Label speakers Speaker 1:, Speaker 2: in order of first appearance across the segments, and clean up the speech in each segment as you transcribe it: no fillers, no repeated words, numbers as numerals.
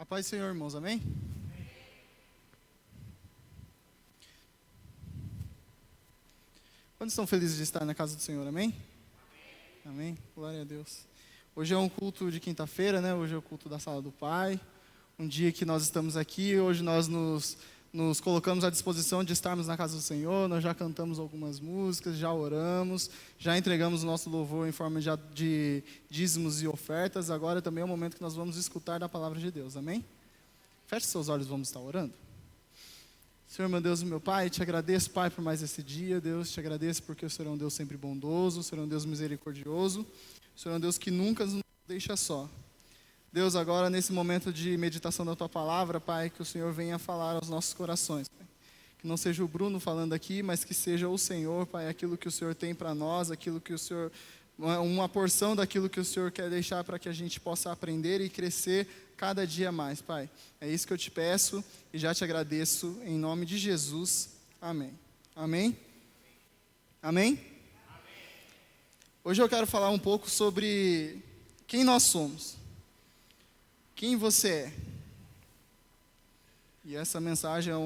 Speaker 1: A paz do Senhor, irmãos, amém? Quantos estão felizes de estar na casa do Senhor, amém? Amém? Glória a Deus. Hoje é um culto de quinta-feira, né? Hoje é o culto da Sala do Pai. Um dia que nós estamos aqui, hoje nós nos colocamos à disposição de estarmos na casa do Senhor. Nós já cantamos algumas músicas, já oramos, já entregamos o nosso louvor em forma de dízimos e ofertas. Agora também é o momento que nós vamos escutar da palavra de Deus, amém? Feche seus olhos, vamos estar orando. Senhor, meu Deus e meu Pai, te agradeço, Pai, por mais esse dia. Deus, te agradeço porque o Senhor é um Deus sempre bondoso, o Senhor é um Deus misericordioso, o Senhor é um Deus que nunca nos deixa só. Deus, agora nesse momento de meditação da Tua Palavra, Pai, que o Senhor venha falar aos nossos corações, Pai. Que não seja o Bruno falando aqui, mas que seja o Senhor, Pai, aquilo que o Senhor tem para nós, aquilo que o Senhor, uma porção daquilo que o Senhor quer deixar para que a gente possa aprender e crescer cada dia mais, Pai. É isso que eu te peço e já te agradeço em nome de Jesus. Amém. Amém? Amém? Hoje eu quero falar um pouco sobre quem nós somos. Quem você é? E essa mensagem é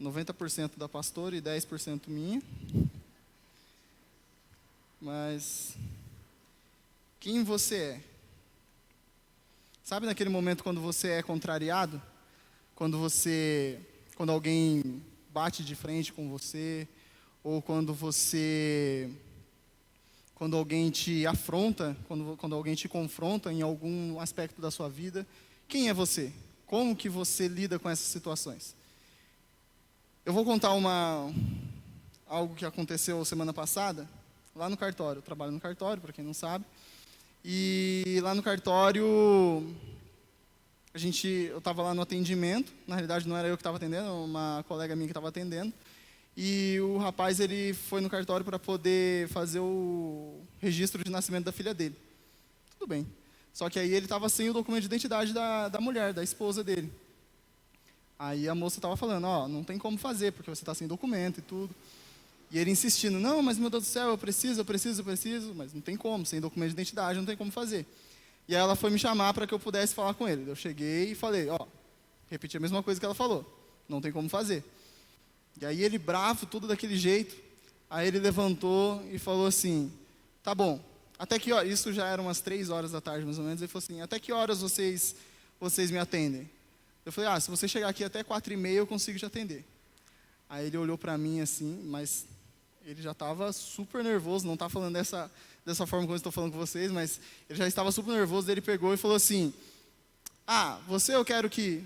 Speaker 1: 90% da pastora e 10% minha. Mas quem você é? Sabe naquele momento quando você é contrariado? Quando alguém bate de frente com você, ou quando alguém te afronta, quando alguém te confronta em algum aspecto da sua vida, quem é você? Como que você lida com essas situações? Eu vou contar algo que aconteceu semana passada, lá no cartório. Eu trabalho no cartório, para quem não sabe. E lá no cartório, eu estava lá no atendimento. Na realidade, não era eu que estava atendendo, era uma colega minha que estava atendendo. E o rapaz, ele foi no cartório para poder fazer o registro de nascimento da filha dele. Tudo bem. Só que aí ele estava sem o documento de identidade da mulher, da esposa dele. Aí a moça estava falando, não tem como fazer, porque você está sem documento e tudo. E ele insistindo, não, mas meu Deus do céu, eu preciso, mas não tem como, sem documento de identidade não tem como fazer. E aí ela foi me chamar para que eu pudesse falar com ele. Eu cheguei e falei, repeti a mesma coisa que ela falou, não tem como fazer. E aí ele bravo, tudo daquele jeito, aí ele levantou e falou assim, tá bom, até que horas, isso já era umas 3 horas da tarde mais ou menos, ele falou assim, até que horas vocês me atendem? Eu falei, se você chegar aqui até 4h30 eu consigo te atender. Aí ele olhou para mim assim, mas ele já estava super nervoso, não está falando dessa forma como eu estou falando com vocês, mas ele já estava super nervoso, ele pegou e falou assim, eu quero que...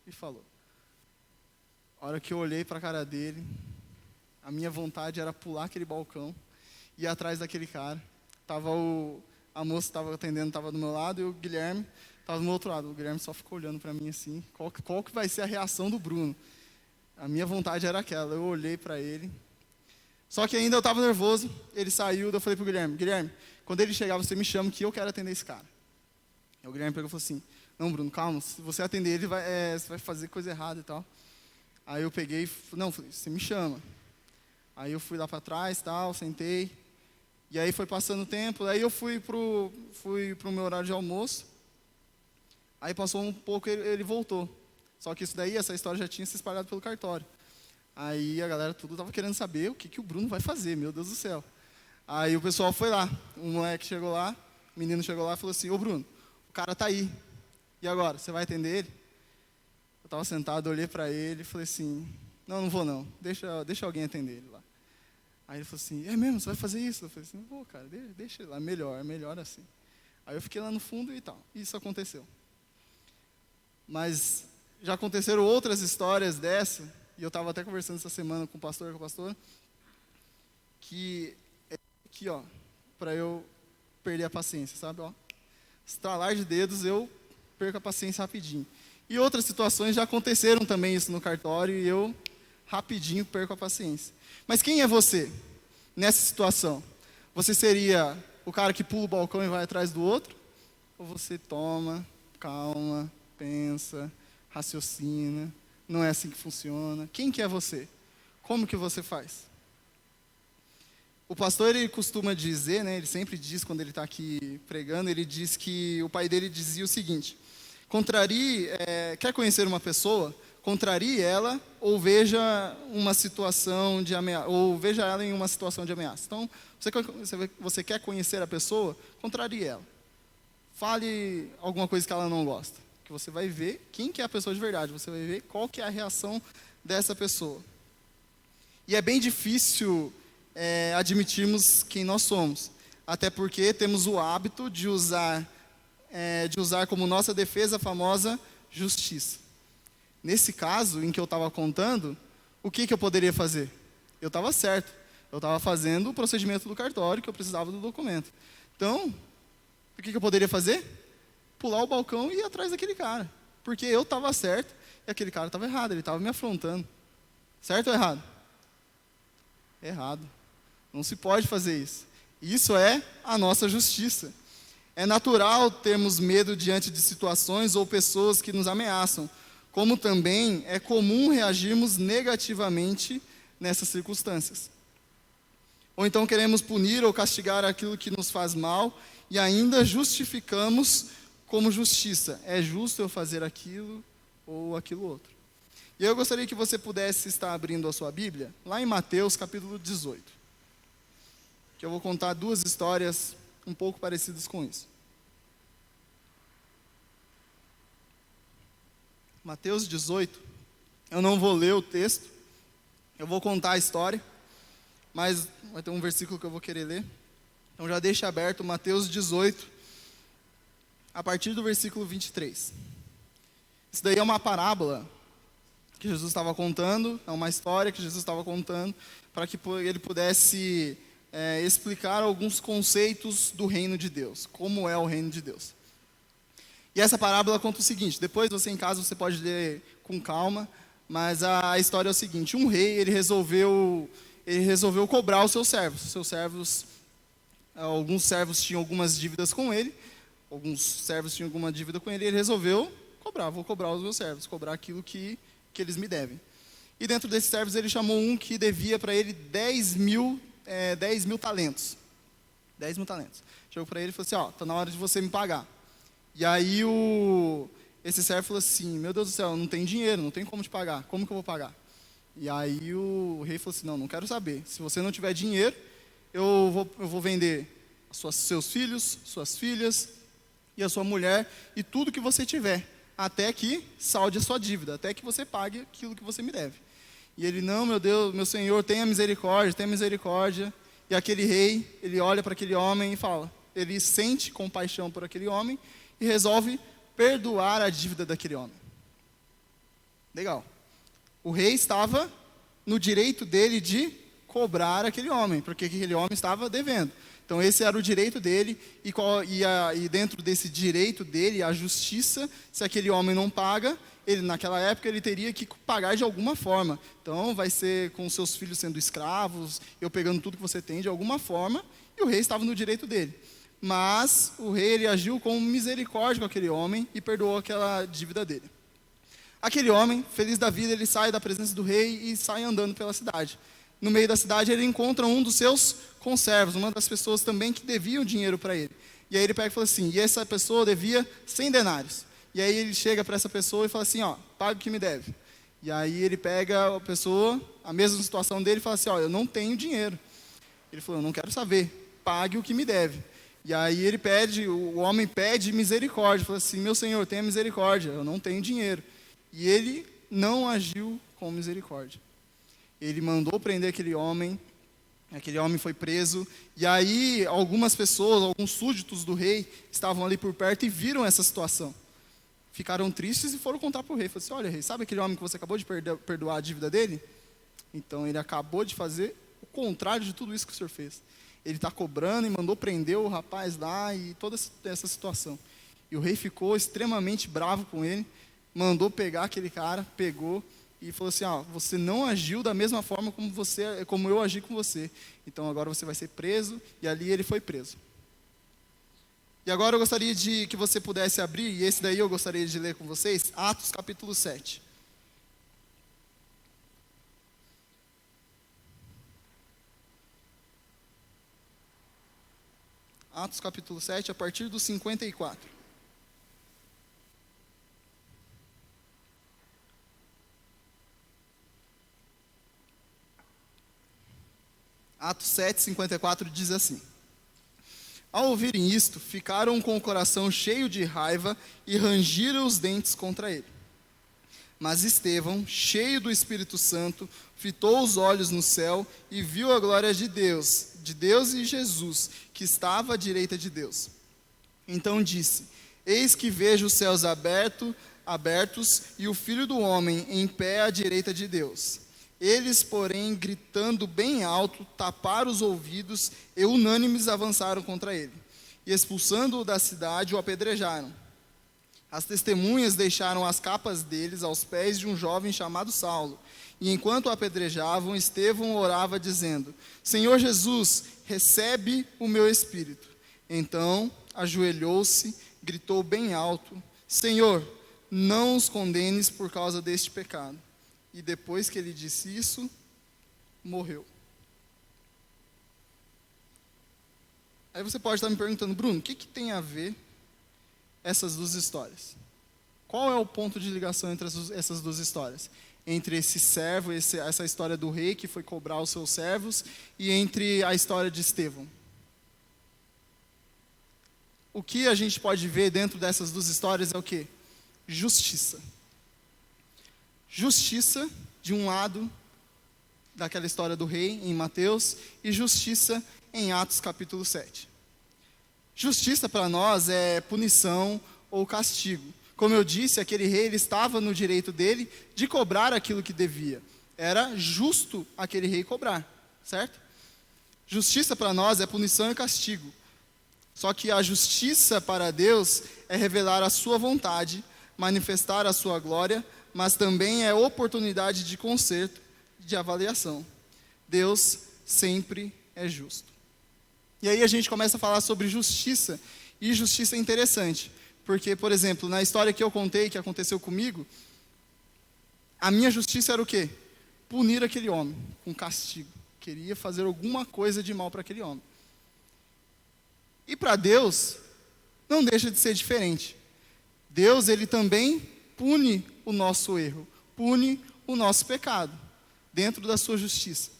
Speaker 1: E falou. A hora que eu olhei para a cara dele, a minha vontade era pular aquele balcão, ir atrás daquele cara. A moça que estava atendendo estava do meu lado e o Guilherme estava do meu outro lado. O Guilherme só ficou olhando para mim assim, qual que vai ser a reação do Bruno? A minha vontade era aquela, eu olhei para ele. Só que ainda eu estava nervoso, ele saiu, eu falei para o Guilherme, quando ele chegar você me chama que eu quero atender esse cara. Aí o Guilherme pegou e falou assim, não Bruno, calma, se você atender ele, você vai fazer coisa errada e tal. Aí eu peguei, falei, você me chama. Aí eu fui lá para trás, tal, sentei. E aí foi passando o tempo, aí eu fui pro meu horário de almoço. Aí passou um pouco, ele voltou. Só que essa história já tinha se espalhado pelo cartório. Aí a galera tudo estava querendo saber o que o Bruno vai fazer, meu Deus do céu. Aí o pessoal foi lá, o moleque chegou lá, o menino chegou lá e falou assim, ô Bruno, o cara tá aí. E agora, você vai atender ele? Eu estava sentado, olhei para ele e falei assim, não vou não, deixa alguém atender ele lá. Aí ele falou assim, é mesmo, você vai fazer isso? Eu falei assim, não vou, cara, deixa ele lá, é melhor assim. Aí eu fiquei lá no fundo e tal, isso aconteceu. Mas já aconteceram outras histórias dessa, e eu estava até conversando essa semana com o pastor, que é aqui, para eu perder a paciência, sabe, estralar de dedos, eu perco a paciência rapidinho. E outras situações já aconteceram também isso no cartório, e eu rapidinho perco a paciência. Mas quem é você nessa situação? Você seria o cara que pula o balcão e vai atrás do outro? Ou você toma, calma, pensa, raciocina, não é assim que funciona? Quem que é você? Como que você faz? O pastor, ele costuma dizer, ele sempre diz quando ele está aqui pregando, ele diz que o pai dele dizia o seguinte, Quer conhecer uma pessoa? Contrarie ela ou veja uma situação de ameaça, ou veja ela em uma situação de ameaça. Então, você quer conhecer a pessoa? Contrarie ela. Fale alguma coisa que ela não gosta, que você vai ver quem que é a pessoa de verdade, você vai ver qual que é a reação dessa pessoa. E é bem difícil admitirmos quem nós somos, até porque temos o hábito de usar como nossa defesa a famosa justiça. Nesse caso em que eu estava contando, o que eu poderia fazer? Eu estava certo, eu estava fazendo o procedimento do cartório, que eu precisava do documento. Então, o que eu poderia fazer? Pular o balcão e ir atrás daquele cara, porque eu estava certo e aquele cara estava errado, ele estava me afrontando. Certo ou errado? Errado. Não se pode fazer isso. Isso é a nossa justiça. É natural termos medo diante de situações ou pessoas que nos ameaçam, como também é comum reagirmos negativamente nessas circunstâncias. Ou então queremos punir ou castigar aquilo que nos faz mal e ainda justificamos como justiça. É justo eu fazer aquilo ou aquilo outro. E eu gostaria que você pudesse estar abrindo a sua Bíblia, lá em Mateus capítulo 18. Que eu vou contar duas histórias um pouco parecidas com isso. Mateus 18, eu não vou ler o texto, eu vou contar a história, mas vai ter um versículo que eu vou querer ler. Então já deixa aberto Mateus 18, a partir do versículo 23. Isso daí é uma parábola que Jesus estava contando, é uma história que Jesus estava contando, para que ele pudesse explicar alguns conceitos do reino de Deus, como é o reino de Deus. E essa parábola conta o seguinte, depois você em casa você pode ler com calma, mas a história é o seguinte: um rei, ele resolveu cobrar os seus servos. Alguns servos tinham algumas dívidas com ele, ele resolveu vou cobrar os meus servos, cobrar aquilo que eles me devem. E dentro desses servos ele chamou um que devia para ele 10 mil talentos. 10 mil talentos. Chegou para ele e falou assim: está na hora de você me pagar. E aí esse servo falou assim: meu Deus do céu, não tem dinheiro, não tem como te pagar, como que eu vou pagar? E aí o rei falou assim: não quero saber, se você não tiver dinheiro, eu vou vender seus filhos, suas filhas e a sua mulher e tudo que você tiver, até que salde a sua dívida, até que você pague aquilo que você me deve. E ele: não, meu Deus, meu Senhor, tenha misericórdia. E aquele rei, ele olha para aquele homem e fala, ele sente compaixão por aquele homem e resolve perdoar a dívida daquele homem. Legal. O rei estava no direito dele de cobrar aquele homem, porque aquele homem estava devendo. Então esse era o direito dele, e dentro desse direito dele, a justiça, se aquele homem não paga, naquela época ele teria que pagar de alguma forma. Então vai ser com seus filhos sendo escravos, eu pegando tudo que você tem de alguma forma, e o rei estava no direito dele. Mas o rei, ele agiu com misericórdia com aquele homem e perdoou aquela dívida dele. Aquele homem, feliz da vida, ele sai da presença do rei e sai andando pela cidade. No meio da cidade ele encontra um dos seus conservos, uma das pessoas também que deviam dinheiro para ele. E aí ele pega e fala assim, e essa pessoa devia 100 denários. E aí ele chega para essa pessoa e fala assim, paga o que me deve. E aí ele pega a pessoa, a mesma situação dele, e fala assim, eu não tenho dinheiro. Ele falou, eu não quero saber, pague o que me deve. E aí o homem pede misericórdia, fala assim, meu senhor, tenha misericórdia, eu não tenho dinheiro. E ele não agiu com misericórdia. Ele mandou prender aquele homem foi preso, e aí algumas pessoas, alguns súditos do rei, estavam ali por perto e viram essa situação. Ficaram tristes e foram contar para o rei, falaram assim, olha rei, sabe aquele homem que você acabou de perdoar a dívida dele? Então ele acabou de fazer o contrário de tudo isso que o senhor fez. Ele está cobrando e mandou prender o rapaz lá e toda essa situação. E o rei ficou extremamente bravo com ele, mandou pegar aquele cara, pegou e falou assim, você não agiu da mesma forma como eu agi com você. Então agora você vai ser preso, e ali ele foi preso. E agora eu gostaria que você pudesse abrir, e esse daí eu gostaria de ler com vocês, Atos capítulo 7. Atos capítulo 7, a partir do 54. 7:54 diz assim: Ao ouvirem isto, ficaram com o coração cheio de raiva e rangiram os dentes contra ele. Mas Estevão, cheio do Espírito Santo, fitou os olhos no céu e viu a glória de Deus e Jesus, que estava à direita de Deus. Então disse: Eis que vejo os céus abertos e o Filho do Homem em pé à direita de Deus. Eles, porém, gritando bem alto, taparam os ouvidos e unânimes avançaram contra ele. E expulsando-o da cidade, o apedrejaram. As testemunhas deixaram as capas deles aos pés de um jovem chamado Saulo. E enquanto o apedrejavam, Estevão orava dizendo: Senhor Jesus, recebe o meu espírito. Então ajoelhou-se, gritou bem alto: Senhor, não os condenes por causa deste pecado. E depois que ele disse isso, morreu. Aí você pode estar me perguntando: Bruno, o que tem a ver essas duas histórias? Qual é o ponto de ligação entre essas duas histórias? Entre esse servo, essa história do rei que foi cobrar os seus servos, e entre a história de Estevão. O que a gente pode ver dentro dessas duas histórias é o quê? Justiça. Justiça, de um lado, daquela história do rei, em Mateus, e justiça em Atos capítulo 7. Justiça para nós é punição ou castigo. Como eu disse, aquele rei ele estava no direito dele de cobrar aquilo que devia. Era justo aquele rei cobrar, certo? Justiça para nós é punição e castigo. Só que a justiça para Deus é revelar a sua vontade, manifestar a sua glória, mas também é oportunidade de conserto, de avaliação. Deus sempre é justo. E aí a gente começa a falar sobre justiça, e justiça é interessante, porque, por exemplo, na história que eu contei, que aconteceu comigo, a minha justiça era o quê? Punir aquele homem com castigo. Queria fazer alguma coisa de mal para aquele homem. E para Deus, não deixa de ser diferente. Deus, ele também pune o nosso erro, pune o nosso pecado, dentro da sua justiça.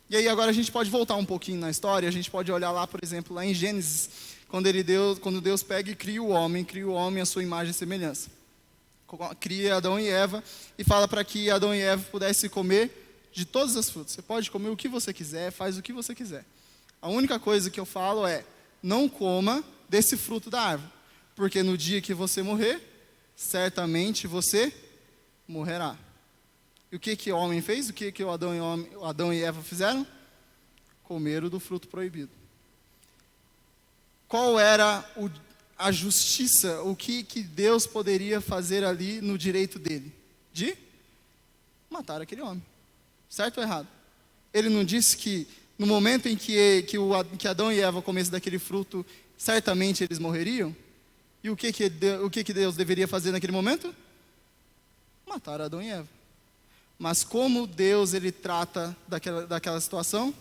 Speaker 1: E aí agora a gente pode voltar um pouquinho na história, a gente pode olhar lá, por exemplo, lá em Gênesis, quando Deus pega e cria o homem à sua imagem e semelhança. Cria Adão e Eva e fala para que Adão e Eva pudessem comer de todas as frutas. Você pode comer o que você quiser, faz o que você quiser. A única coisa que eu falo é: não coma desse fruto da árvore, porque no dia que você morrer, certamente você morrerá. E o que o homem fez? O que Adão e Eva fizeram? Comeram do fruto proibido. Qual era a justiça? O que Deus poderia fazer ali no direito dele? De matar aquele homem. Certo ou errado? Ele não disse que no momento em que Adão e Eva comessem daquele fruto, certamente eles morreriam? E o que Deus deveria fazer naquele momento? Matar Adão e Eva. Mas como Deus ele trata daquela situação?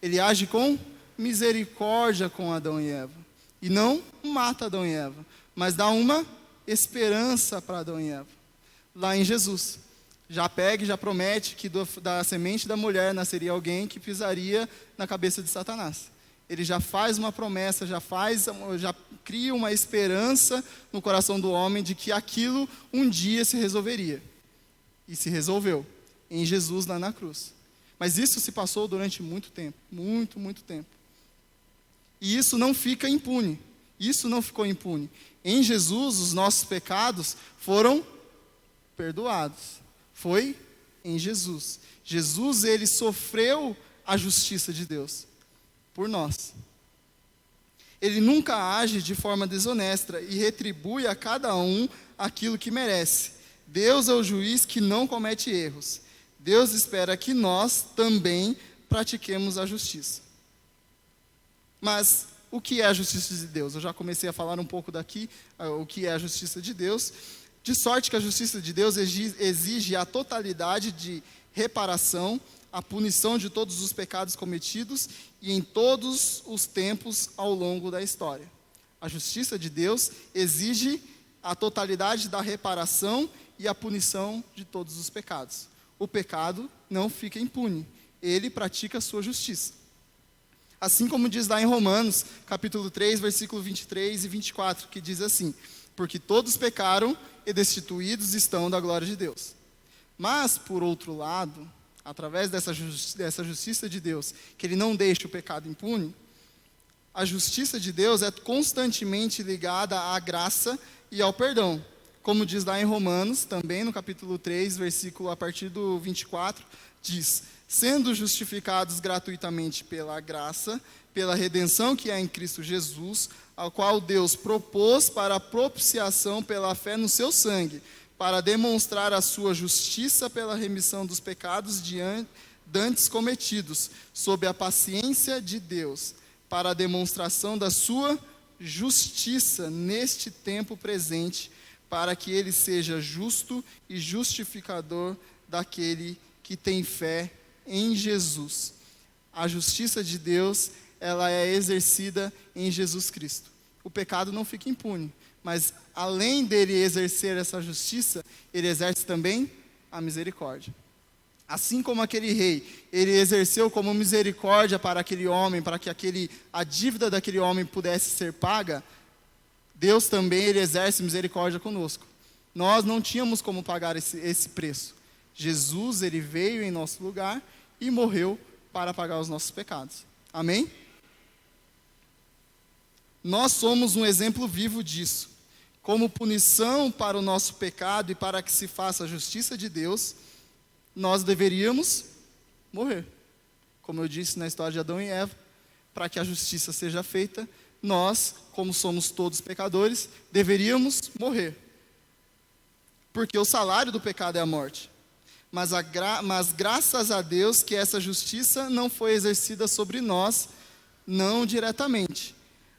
Speaker 1: Ele age com misericórdia com Adão e Eva. E não mata Adão e Eva, mas dá uma esperança para Adão e Eva. Lá em Jesus. Já pega e já promete que da semente da mulher nasceria alguém que pisaria na cabeça de Satanás. Ele já faz uma promessa, já cria uma esperança no coração do homem de que aquilo um dia se resolveria. E se resolveu em Jesus lá na cruz. Mas isso se passou durante muito tempo, muito tempo. E isso não fica impune. Isso não ficou impune. Em Jesus, os nossos pecados foram perdoados. Foi em Jesus. Jesus, ele sofreu a justiça de Deus por nós. Ele nunca age de forma desonesta e retribui a cada um aquilo que merece. Deus é o juiz que não comete erros. Deus espera que nós também pratiquemos a justiça. Mas o que é a justiça de Deus? Eu já comecei a falar um pouco daqui, o que é a justiça de Deus. De sorte que a justiça de Deus exige a totalidade de reparação, a punição de todos os pecados cometidos e em todos os tempos ao longo da história. A justiça de Deus exige a totalidade da reparação e a punição de todos os pecados. O pecado não fica impune, ele pratica a sua justiça. Assim como diz lá em Romanos, capítulo 3, versículo 23 e 24, que diz assim: porque todos pecaram e destituídos estão da glória de Deus. Mas, por outro lado, através dessa justiça de Deus, que Ele não deixa o pecado impune, a justiça de Deus é constantemente ligada à graça e ao perdão. Como diz lá em Romanos, também no capítulo 3, versículo a partir do 24, diz: sendo justificados gratuitamente pela graça, pela redenção que há em Cristo Jesus, ao qual Deus propôs para a propiciação pela fé no seu sangue, para demonstrar a sua justiça pela remissão dos pecados dantes cometidos, sob a paciência de Deus, para a demonstração da sua justiça neste tempo presente, para que ele seja justo e justificador daquele que tem fé em Jesus. A justiça de Deus, ela é exercida em Jesus Cristo. O pecado não fica impune, mas além dele exercer essa justiça, ele exerce também a misericórdia. Assim como aquele rei, ele exerceu como misericórdia para aquele homem, para que a dívida daquele homem pudesse ser paga, Deus também ele exerce misericórdia conosco. Nós não tínhamos como pagar esse preço. Jesus, ele veio em nosso lugar e morreu para pagar os nossos pecados. Amém? Nós somos um exemplo vivo disso. Como punição para o nosso pecado e para que se faça a justiça de Deus, nós deveríamos morrer. Como eu disse na história de Adão e Eva, para que a justiça seja feita, nós, como somos todos pecadores, deveríamos morrer. Porque o salário do pecado é a morte. Mas graças a Deus que essa justiça não foi exercida sobre nós, não diretamente,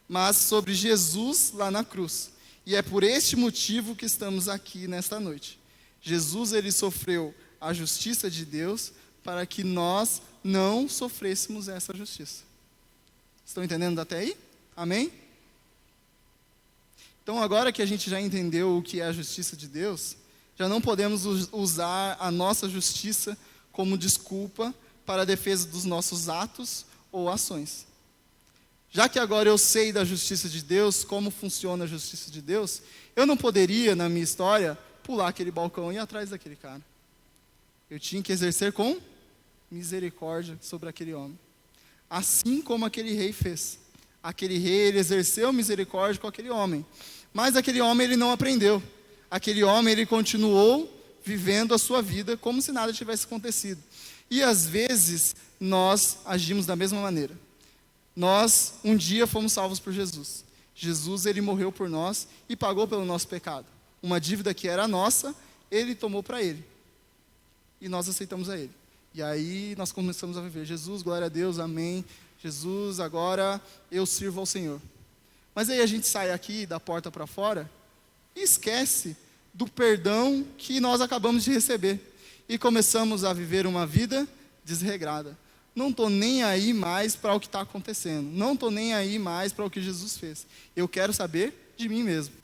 Speaker 1: mas sobre Jesus lá na cruz. E é por este motivo que estamos aqui nesta noite. Jesus, ele sofreu a justiça de Deus para que nós não sofrêssemos essa justiça. Estão entendendo até aí? Amém? Então, agora que a gente já entendeu o que é a justiça de Deus, já não podemos usar a nossa justiça como desculpa para a defesa dos nossos atos ou ações. Já que agora eu sei da justiça de Deus, como funciona a justiça de Deus, eu não poderia, na minha história, pular aquele balcão e ir atrás daquele cara. Eu tinha que exercer com misericórdia sobre aquele homem. Assim como aquele rei fez. Aquele rei, ele exerceu misericórdia com aquele homem. Mas aquele homem, ele não aprendeu. Aquele homem, ele continuou vivendo a sua vida como se nada tivesse acontecido. E às vezes, nós agimos da mesma maneira. Nós, um dia, fomos salvos por Jesus. Jesus, ele morreu por nós e pagou pelo nosso pecado. Uma dívida que era nossa, ele tomou para ele. E nós aceitamos a ele. E aí, nós começamos a viver. Jesus, glória a Deus, amém. Jesus, agora eu sirvo ao Senhor. Mas aí a gente sai aqui, da porta para fora, e esquece do perdão que nós acabamos de receber. E começamos a viver uma vida desregrada. Não estou nem aí mais para o que está acontecendo. Não estou nem aí mais para o que Jesus fez. Eu quero saber de mim mesmo.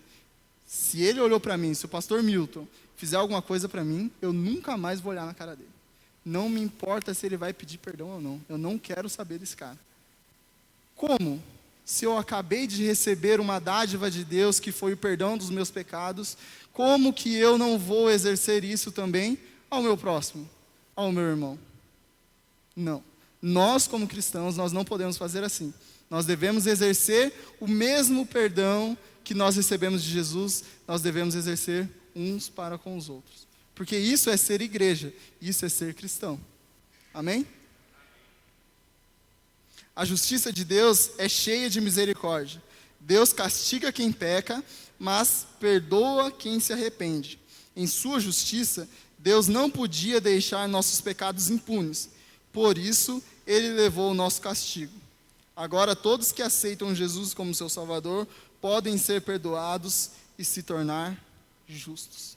Speaker 1: Se ele olhou para mim, se o pastor Milton fizer alguma coisa para mim, eu nunca mais vou olhar na cara dele. Não me importa se ele vai pedir perdão ou não. Eu não quero saber desse cara. Como? Se eu acabei de receber uma dádiva de Deus, que foi o perdão dos meus pecados, como que eu não vou exercer isso também ao meu próximo, ao meu irmão? Não. Nós, como cristãos, nós não podemos fazer assim. Nós devemos exercer o mesmo perdão que nós recebemos de Jesus, nós devemos exercer uns para com os outros. Porque isso é ser igreja, isso é ser cristão. Amém? A justiça de Deus é cheia de misericórdia. Deus castiga quem peca, mas perdoa quem se arrepende. Em sua justiça, Deus não podia deixar nossos pecados impunes. Por isso, ele levou o nosso castigo. Agora, todos que aceitam Jesus como seu Salvador podem ser perdoados e se tornar justos.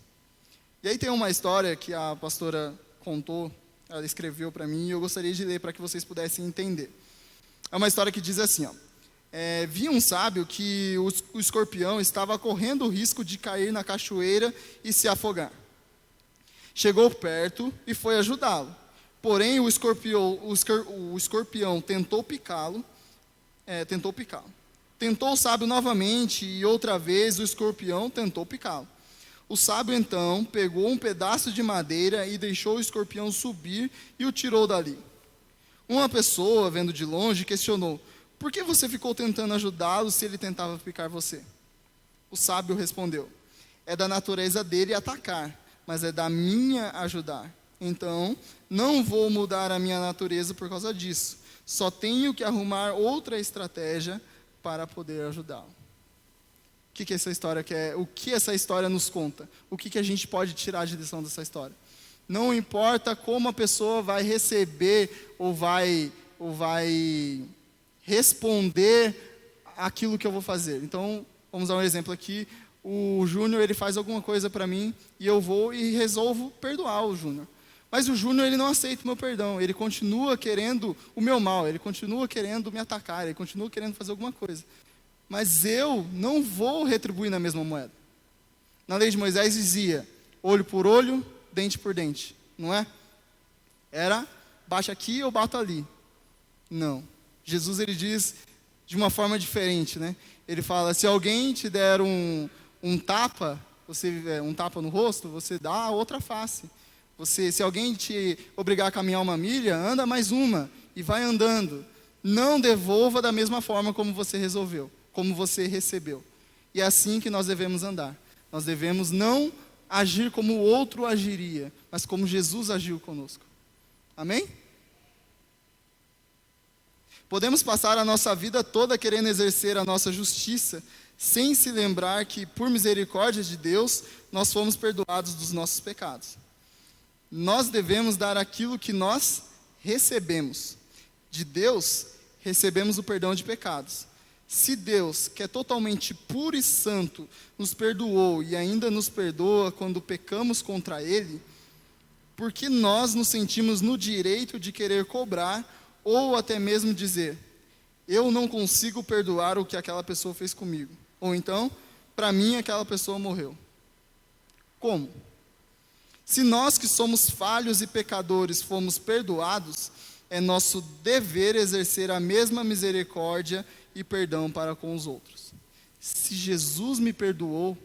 Speaker 1: E aí tem uma história que a pastora contou, ela escreveu para mim, e eu gostaria de ler para que vocês pudessem entender. É uma história que diz assim, vi um sábio que o escorpião estava correndo o risco de cair na cachoeira e se afogar. Chegou perto e foi ajudá-lo. Porém, o escorpião tentou picá-lo, tentou picá-lo. Tentou o sábio novamente, e outra vez o escorpião tentou picá-lo. O sábio então pegou um pedaço de madeira e deixou o escorpião subir e o tirou dali. Uma pessoa, vendo de longe, questionou: por que você ficou tentando ajudá-lo se ele tentava picar você? O sábio respondeu: é da natureza dele atacar, mas é da minha ajudar. Então, não vou mudar a minha natureza por causa disso. Só tenho que arrumar outra estratégia para poder ajudá-lo. O que essa história quer? O que essa história nos conta? O que a gente pode tirar de lição dessa história? Não importa como a pessoa vai receber ou vai responder aquilo que eu vou fazer. Então, vamos dar um exemplo aqui. O Júnior, ele faz alguma coisa para mim e eu vou e resolvo perdoar o Júnior. Mas o Júnior, ele não aceita o meu perdão. Ele continua querendo o meu mal, ele continua querendo me atacar, ele continua querendo fazer alguma coisa. Mas eu não vou retribuir na mesma moeda. Na lei de Moisés dizia: olho por olho, dente por dente, não é? Era, bate aqui ou bato ali. Não. Jesus, ele diz de uma forma diferente, né? Ele fala: se alguém te der um tapa, um tapa no rosto, você dá a outra face. Se alguém te obrigar a caminhar uma milha, anda mais uma e vai andando. Não devolva da mesma forma como você resolveu, como você recebeu. E é assim que nós devemos andar. Nós devemos não agir como o outro agiria, mas como Jesus agiu conosco. Amém? Podemos passar a nossa vida toda querendo exercer a nossa justiça, sem se lembrar que, por misericórdia de Deus, nós fomos perdoados dos nossos pecados. Nós devemos dar aquilo que nós recebemos. De Deus, recebemos o perdão de pecados. Se Deus, que é totalmente puro e santo, nos perdoou e ainda nos perdoa quando pecamos contra Ele, por que nós nos sentimos no direito de querer cobrar ou até mesmo dizer: eu não consigo perdoar o que aquela pessoa fez comigo? Ou então, para mim aquela pessoa morreu. Como? Se nós que somos falhos e pecadores fomos perdoados, é nosso dever exercer a mesma misericórdia e perdão para com os outros. Se Jesus me perdoou,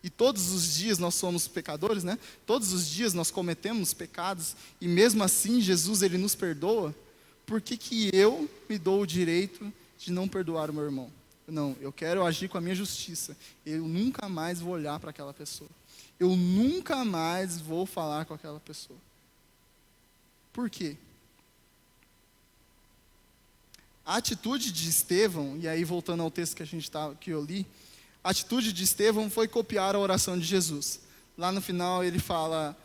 Speaker 1: e todos os dias nós somos pecadores, né? Todos os dias nós cometemos pecados, e mesmo assim Jesus, ele nos perdoa, por que eu me dou o direito de não perdoar o meu irmão? Não, eu quero agir com a minha justiça. Eu nunca mais vou olhar para aquela pessoa. Eu nunca mais vou falar com aquela pessoa. Por quê? A atitude de Estevão, e aí voltando ao texto que eu li, a atitude de Estevão foi copiar a oração de Jesus. Lá no final ele fala,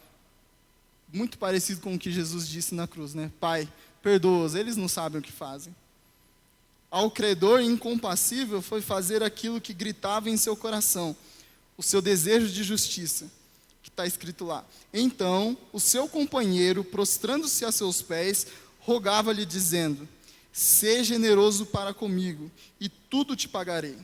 Speaker 1: muito parecido com o que Jesus disse na cruz, né? Pai, perdoa-os, eles não sabem o que fazem. Ao credor incompassível foi fazer aquilo que gritava em seu coração, o seu desejo de justiça, que está escrito lá. Então, o seu companheiro, prostrando-se a seus pés, rogava-lhe dizendo: seja generoso para comigo, e tudo te pagarei.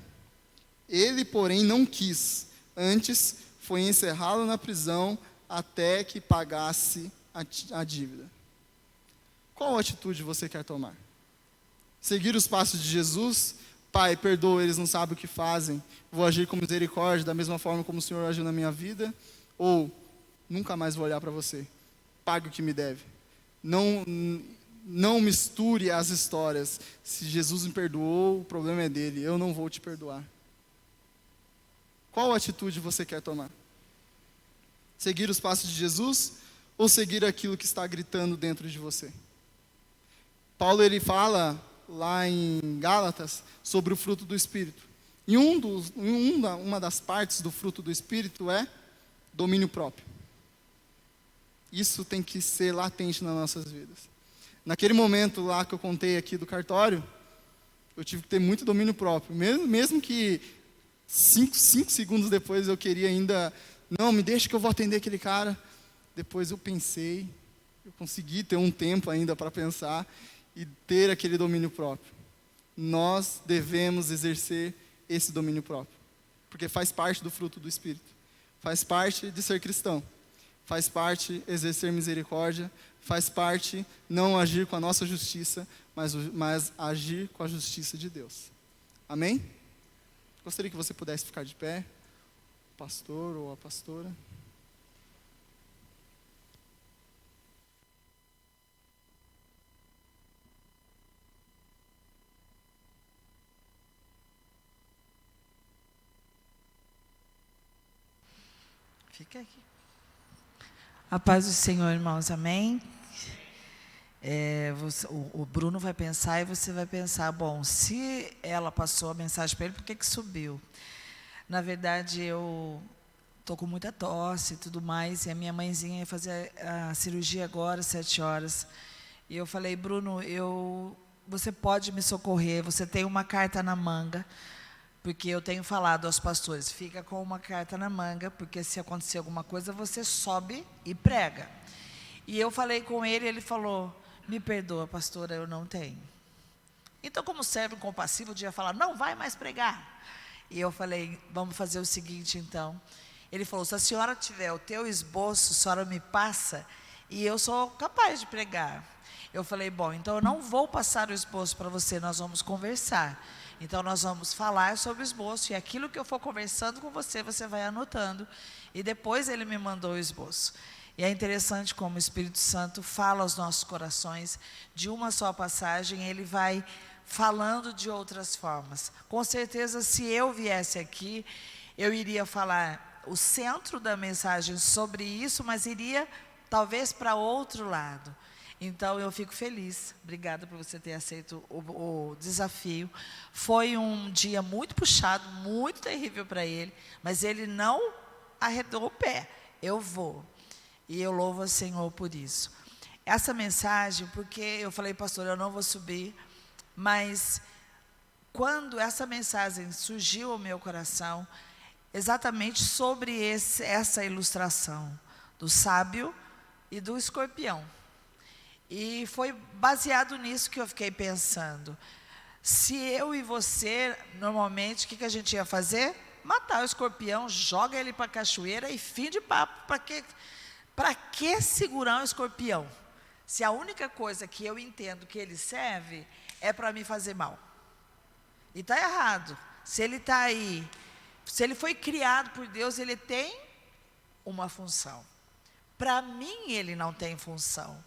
Speaker 1: Ele, porém, não quis, antes foi encerrá-lo na prisão até que pagasse a dívida. Qual atitude você quer tomar? Seguir os passos de Jesus? Pai, perdoa, eles não sabem o que fazem. Vou agir com misericórdia, da mesma forma como o Senhor agiu na minha vida? Ou, nunca mais vou olhar para você. Pague o que me deve. Não misture as histórias. Se Jesus me perdoou, o problema é dele. Eu não vou te perdoar. Qual atitude você quer tomar? Seguir os passos de Jesus ou seguir aquilo que está gritando dentro de você? Paulo, ele fala lá em Gálatas sobre o fruto do Espírito. E uma das partes do fruto do Espírito é domínio próprio. Isso tem que ser latente nas nossas vidas. Naquele momento lá que eu contei aqui do cartório, eu tive que ter muito domínio próprio. Mesmo que 5 segundos depois eu queria ainda, não, me deixa que eu vou atender aquele cara. Depois eu pensei, eu consegui ter um tempo ainda para pensar e ter aquele domínio próprio. Nós devemos exercer esse domínio próprio, porque faz parte do fruto do Espírito, faz parte de ser cristão, faz parte exercer misericórdia, faz parte não agir com a nossa justiça, mas agir com a justiça de Deus. Amém? Gostaria que você pudesse ficar de pé, o pastor ou a pastora.
Speaker 2: Fica aqui. A paz do Senhor, irmãos, amém? O Bruno vai pensar e você vai pensar, bom, se ela passou a mensagem para ele, por que subiu? Na verdade, eu estou com muita tosse e tudo mais, e a minha mãezinha ia fazer a cirurgia agora, 7 horas. E eu falei, Bruno, você pode me socorrer, você tem uma carta na manga, porque eu tenho falado aos pastores, fica com uma carta na manga, porque se acontecer alguma coisa, você sobe e prega. E eu falei com ele, ele falou, me perdoa, pastora, eu não tenho. Então, como servo compassivo, eu ia falar, não vai mais pregar. E eu falei, vamos fazer o seguinte, então. Ele falou, se a senhora tiver o teu esboço, a senhora me passa, e eu sou capaz de pregar. Eu falei, bom, então eu não vou passar o esboço para você, nós vamos conversar. Então, nós vamos falar sobre o esboço, e aquilo que eu for conversando com você, você vai anotando. E depois ele me mandou o esboço. E é interessante como o Espírito Santo fala aos nossos corações, de uma só passagem, ele vai falando de outras formas. Com certeza, se eu viesse aqui, eu iria falar o centro da mensagem sobre isso, mas iria talvez para outro lado. Então, eu fico feliz. Obrigada por você ter aceito o desafio. Foi um dia muito puxado, muito terrível para ele, mas ele não arredou o pé. Eu vou. E eu louvo ao Senhor por isso. Essa mensagem, porque eu falei, pastor, eu não vou subir, mas quando essa mensagem surgiu ao meu coração, exatamente sobre essa ilustração do sábio e do escorpião. E foi baseado nisso que eu fiquei pensando. Se eu e você, normalmente, o que a gente ia fazer? Matar o escorpião, joga ele para a cachoeira e fim de papo. Para que segurar um escorpião? Se a única coisa que eu entendo que ele serve é para me fazer mal. E está errado. Se ele está aí, se ele foi criado por Deus, ele tem uma função. Para mim, ele não tem função.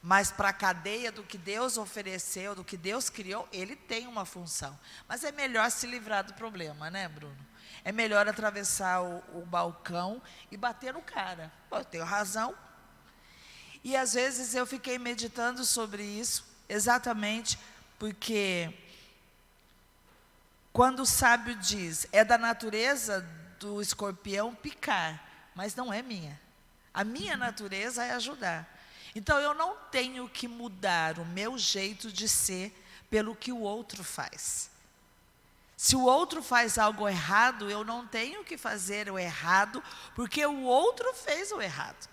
Speaker 2: Mas para a cadeia do que Deus ofereceu, do que Deus criou, ele tem uma função. Mas é melhor se livrar do problema, né, Bruno? É melhor atravessar o balcão e bater no cara. Pô, eu tenho razão. E às vezes eu fiquei meditando sobre isso, exatamente porque quando o sábio diz, é da natureza do escorpião picar, mas não é minha. A minha natureza é ajudar. Então, eu não tenho que mudar o meu jeito de ser pelo que o outro faz. Se o outro faz algo errado, eu não tenho que fazer o errado, porque o outro fez o errado.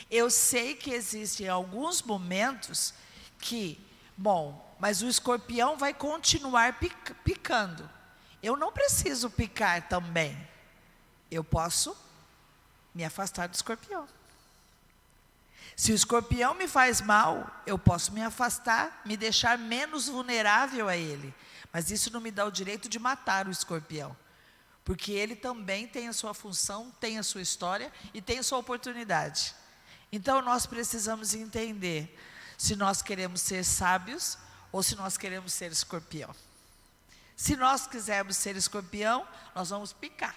Speaker 2: Eu sei que existem alguns momentos que, bom, mas o escorpião vai continuar picando. Eu não preciso picar também. Eu posso me afastar do escorpião. Se o escorpião me faz mal, eu posso me afastar, me deixar menos vulnerável a ele. Mas isso não me dá o direito de matar o escorpião. Porque ele também tem a sua função, tem a sua história e tem a sua oportunidade. Então nós precisamos entender se nós queremos ser sábios ou se nós queremos ser escorpião. Se nós quisermos ser escorpião, nós vamos picar.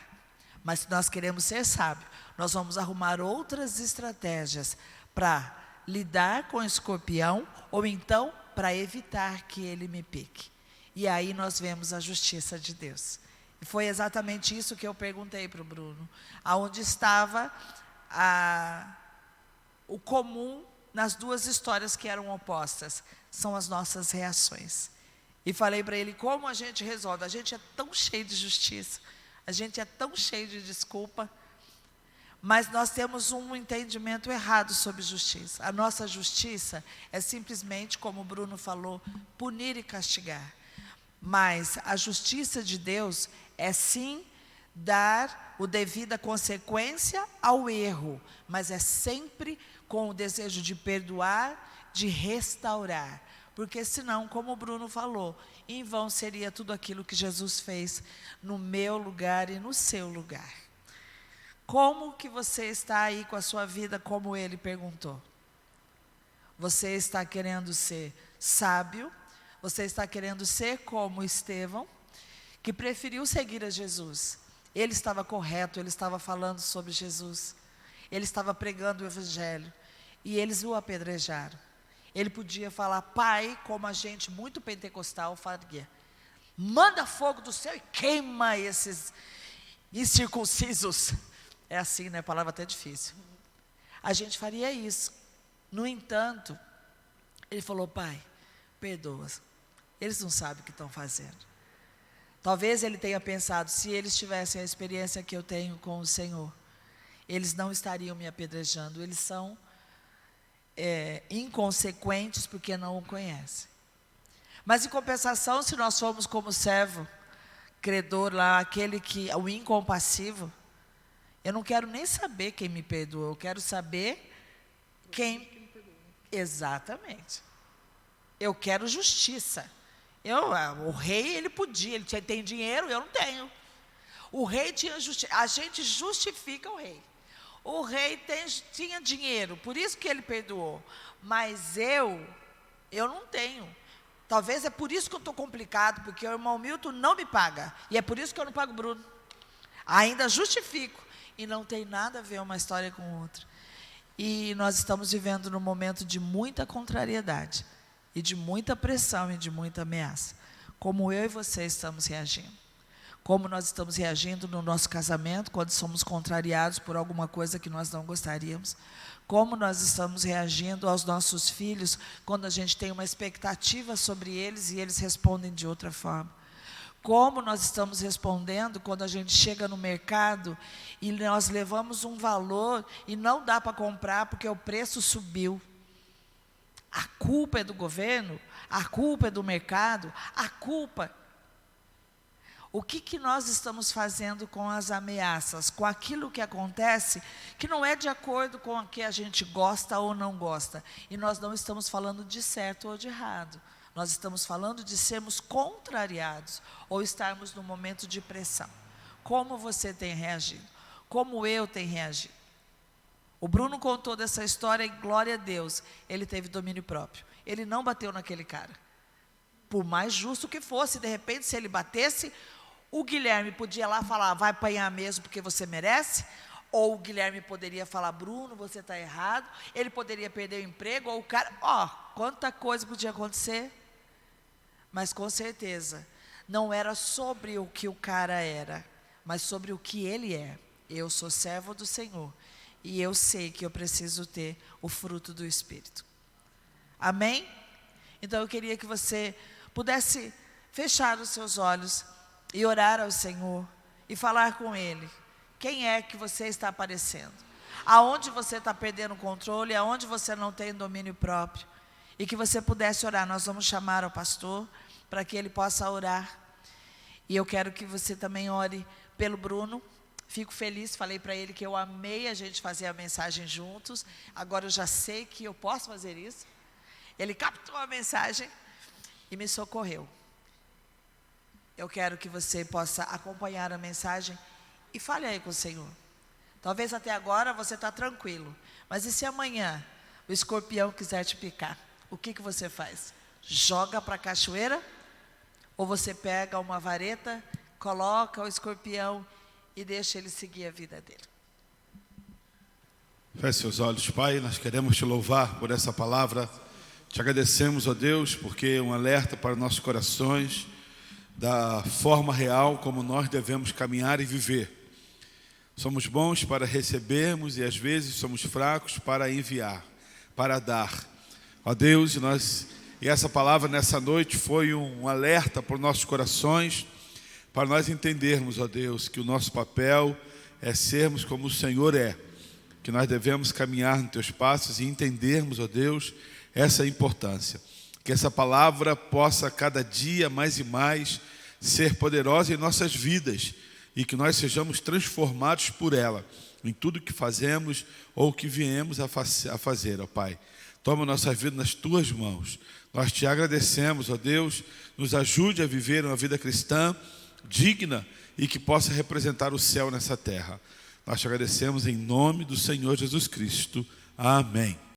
Speaker 2: Mas se nós queremos ser sábio, nós vamos arrumar outras estratégias para lidar com o escorpião, ou então para evitar que ele me pique. E aí nós vemos a justiça de Deus. E foi exatamente isso que eu perguntei para o Bruno. Aonde estava o comum nas duas histórias que eram opostas? São as nossas reações. E falei para ele, como a gente resolve? A gente é tão cheio de justiça, a gente é tão cheio de desculpa, mas nós temos um entendimento errado sobre justiça. A nossa justiça é simplesmente, como o Bruno falou, punir e castigar. Mas a justiça de Deus é sim dar o devida consequência ao erro, mas é sempre com o desejo de perdoar, de restaurar. Porque senão, como o Bruno falou, em vão seria tudo aquilo que Jesus fez no meu lugar e no seu lugar. Como que você está aí com a sua vida, como ele perguntou? Você está querendo ser sábio? Você está querendo ser como Estevão, que preferiu seguir a Jesus? Ele estava correto, ele estava falando sobre Jesus. Ele estava pregando o Evangelho. E eles o apedrejaram. Ele podia falar, pai, como a gente muito pentecostal faria. Manda fogo do céu e queima esses incircuncisos. É assim, né? A palavra até difícil. A gente faria isso. No entanto, ele falou, pai, perdoa. Eles não sabem o que estão fazendo. Talvez ele tenha pensado, se eles tivessem a experiência que eu tenho com o Senhor, eles não estariam me apedrejando. Eles são inconsequentes porque não o conhecem. Mas em compensação, se nós formos como servo, credor lá, aquele que, o incompassivo, eu não quero nem saber quem me perdoou, eu quero saber quem. Exatamente. Eu quero justiça. O rei, ele podia, ele tem dinheiro, eu não tenho. O rei tinha justiça, a gente justifica o rei. O rei tinha dinheiro, por isso que ele perdoou. Mas eu não tenho. Talvez é por isso que eu estou complicado, porque o irmão Milton não me paga. E é por isso que eu não pago o Bruno. Ainda justifico. E não tem nada a ver uma história com outra. E nós estamos vivendo num momento de muita contrariedade. E de muita pressão e de muita ameaça. Como eu e você estamos reagindo. Como nós estamos reagindo no nosso casamento, quando somos contrariados por alguma coisa que nós não gostaríamos. Como nós estamos reagindo aos nossos filhos, quando a gente tem uma expectativa sobre eles e eles respondem de outra forma. Como nós estamos respondendo quando a gente chega no mercado e nós levamos um valor e não dá para comprar porque o preço subiu. A culpa é do governo, a culpa é do mercado, a culpa. O que nós estamos fazendo com as ameaças, com aquilo que acontece, que não é de acordo com o que a gente gosta ou não gosta. E nós não estamos falando de certo ou de errado. Nós estamos falando de sermos contrariados ou estarmos num momento de pressão. Como você tem reagido? Como eu tenho reagido? O Bruno contou dessa história e glória a Deus, ele teve domínio próprio. Ele não bateu naquele cara. Por mais justo que fosse, de repente, se ele batesse, o Guilherme podia lá falar, vai apanhar mesmo porque você merece, ou o Guilherme poderia falar, Bruno, você está errado, ele poderia perder o emprego, ou o cara, quanta coisa podia acontecer, mas com certeza, não era sobre o que o cara era, mas sobre o que ele é. Eu sou servo do Senhor, e eu sei que eu preciso ter o fruto do Espírito. Amém? Então eu queria que você pudesse fechar os seus olhos, e orar ao Senhor, e falar com Ele, quem é que você está aparecendo, aonde você está perdendo o controle, aonde você não tem domínio próprio, e que você pudesse orar. Nós vamos chamar o pastor, para que ele possa orar, e eu quero que você também ore pelo Bruno. Fico feliz, falei para ele que eu amei a gente fazer a mensagem juntos, agora eu já sei que eu posso fazer isso. Ele captou a mensagem, e me socorreu. Eu quero que você possa acompanhar a mensagem e fale aí com o Senhor. Talvez até agora você está tranquilo, mas e se amanhã o escorpião quiser te picar? O que você faz? Joga para a cachoeira? Ou você pega uma vareta, coloca o escorpião e deixa ele seguir a vida dele?
Speaker 3: Feche seus olhos, Pai, nós queremos te louvar por essa palavra. Te agradecemos, ó Deus, porque é um alerta para nossos corações, da forma real como nós devemos caminhar e viver. Somos bons para recebermos e às vezes somos fracos para enviar, para dar. Ó Deus, e essa palavra nessa noite foi um alerta para os nossos corações, para nós entendermos, ó Deus, que o nosso papel é sermos como o Senhor é, que nós devemos caminhar nos teus passos e entendermos, ó Deus, essa importância. Que essa palavra possa cada dia mais e mais ser poderosa em nossas vidas e que nós sejamos transformados por ela, em tudo que fazemos ou que viemos a fazer, ó Pai. Toma nossa vida nas Tuas mãos. Nós Te agradecemos, ó Deus, nos ajude a viver uma vida cristã digna e que possa representar o céu nessa terra. Nós Te agradecemos em nome do Senhor Jesus Cristo. Amém.